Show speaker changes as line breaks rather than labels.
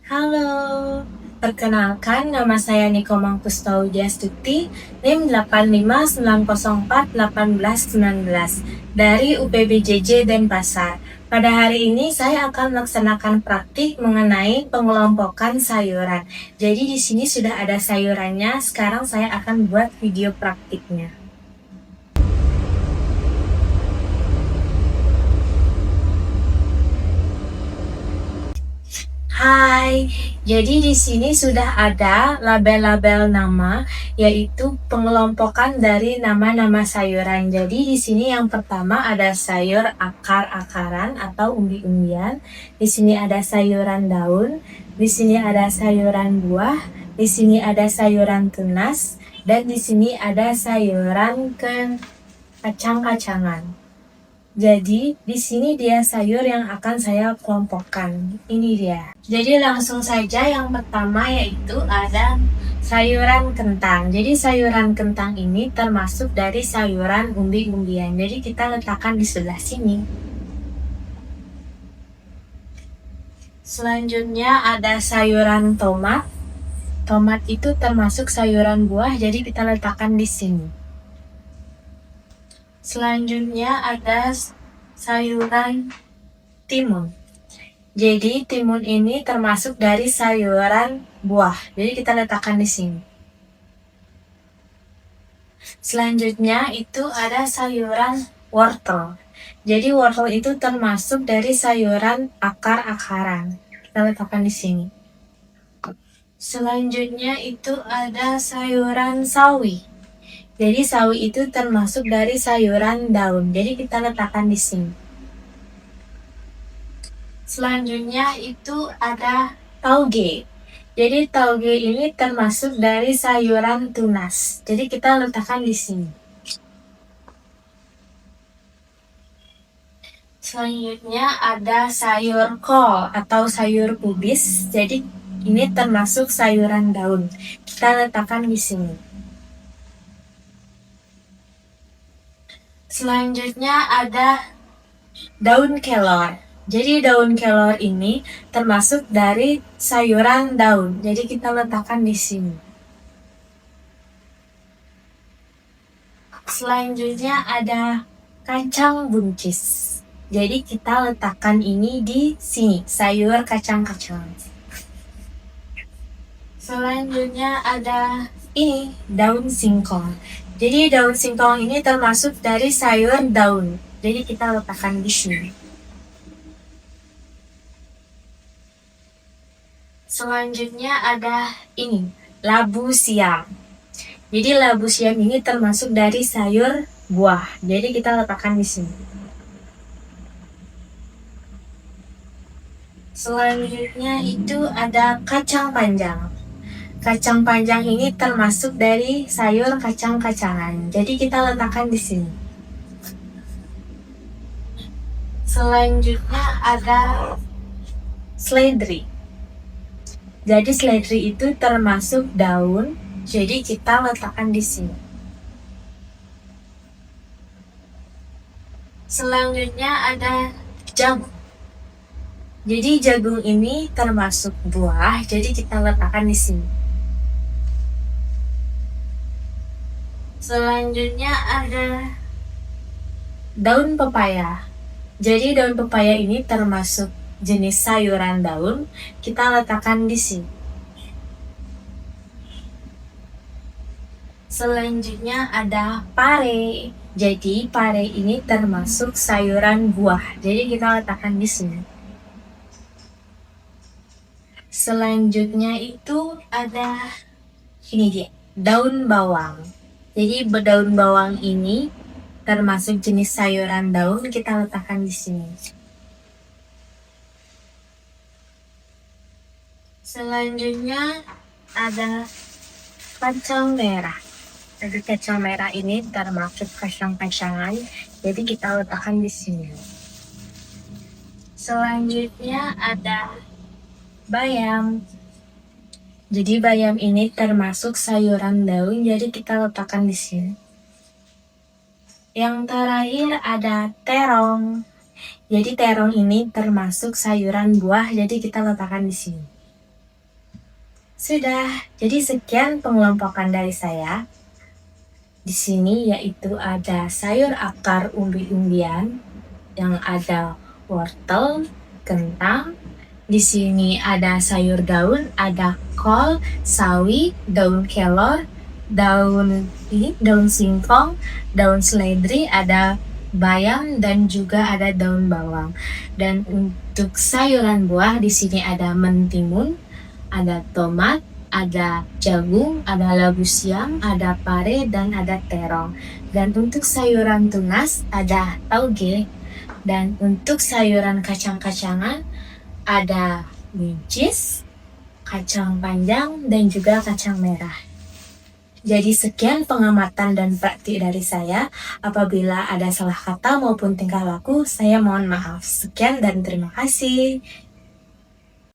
Halo, perkenalkan nama saya Niko Mangkustaudjastuti, NIM 859041819 dari UPBJJ Denpasar. Pada hari ini saya akan melaksanakan praktik mengenai pengelompokan sayuran. Jadi di sini sudah ada sayurannya, sekarang saya akan buat video praktiknya. Hai, jadi di sini sudah ada label-label nama, yaitu pengelompokan dari nama-nama sayuran. Jadi di sini yang pertama ada sayur akar-akaran atau umbi-umbian. Di sini ada sayuran daun, di sini ada sayuran buah, di sini ada sayuran tunas, dan di sini ada sayuran kacang-kacangan. Jadi, di sini dia sayur yang akan saya kelompokkan. Ini dia. Jadi langsung saja yang pertama yaitu ada sayuran kentang. Jadi sayuran kentang ini termasuk dari sayuran umbi-umbian. Jadi kita letakkan di sebelah sini. Selanjutnya ada sayuran tomat. Tomat itu termasuk sayuran buah, jadi kita letakkan di sini. Selanjutnya ada sayuran timun. Jadi timun ini termasuk dari sayuran buah. Jadi kita letakkan di sini. Selanjutnya itu ada sayuran wortel. Jadi wortel itu termasuk dari sayuran akar-akaran. Kita letakkan di sini. Selanjutnya itu ada sayuran sawi. Jadi sawi itu termasuk dari sayuran daun. Jadi kita letakkan di sini. Selanjutnya itu ada tauge. Jadi tauge ini termasuk dari sayuran tunas. Jadi kita letakkan di sini. Selanjutnya ada sayur kol atau sayur kubis. Jadi ini termasuk sayuran daun. Kita letakkan di sini. Selanjutnya ada daun kelor. Jadi daun kelor ini termasuk dari sayuran daun. Jadi kita letakkan di sini. Selanjutnya ada kacang buncis. Jadi kita letakkan ini di sini, sayur kacang-kacang. Selanjutnya ada ini, daun singkong. Jadi daun singkong ini termasuk dari sayur daun. Jadi kita letakkan di sini. Selanjutnya ada ini, labu siam. Jadi labu siam ini termasuk dari sayur buah. Jadi kita letakkan di sini. Selanjutnya itu ada kacang panjang. Kacang panjang ini termasuk dari sayur kacang-kacangan. Jadi kita letakkan di sini. Selanjutnya ada seledri. Jadi seledri itu termasuk daun. Jadi kita letakkan di sini. Selanjutnya ada jagung. Jadi jagung ini termasuk buah. Jadi kita letakkan di sini. Selanjutnya ada daun pepaya. Jadi daun pepaya ini termasuk jenis sayuran daun. Kita letakkan di sini. Selanjutnya ada pare. Jadi pare ini termasuk sayuran buah. Jadi kita letakkan di sini. Selanjutnya itu ada ini dia, daun bawang. Jadi daun bawang ini termasuk jenis sayuran daun, kita letakkan di sini. Selanjutnya ada kacang merah. Jadi kacang merah ini termasuk kacang-kacangan, jadi kita letakkan di sini. Selanjutnya ada bayam. Jadi bayam ini termasuk sayuran daun, jadi kita letakkan di sini. Yang terakhir ada terong. Jadi terong ini termasuk sayuran buah, jadi kita letakkan di sini. Sudah, jadi sekian pengelompokan dari saya. Di sini yaitu ada sayur akar umbi-umbian, yang ada wortel, kentang. Di sini ada sayur daun, ada kol, sawi, daun kelor, daun singkong, daun seledri, ada bayam dan juga ada daun bawang. Dan untuk sayuran buah di sini ada mentimun, ada tomat, ada jagung, ada labu siam, ada pare, dan ada terong. Dan untuk sayuran tunas ada tauge. Dan untuk sayuran kacang-kacangan ada buncis, kacang panjang, dan juga kacang merah. Jadi sekian pengamatan dan praktik dari saya. Apabila ada salah kata maupun tingkah laku, saya mohon maaf. Sekian dan terima kasih.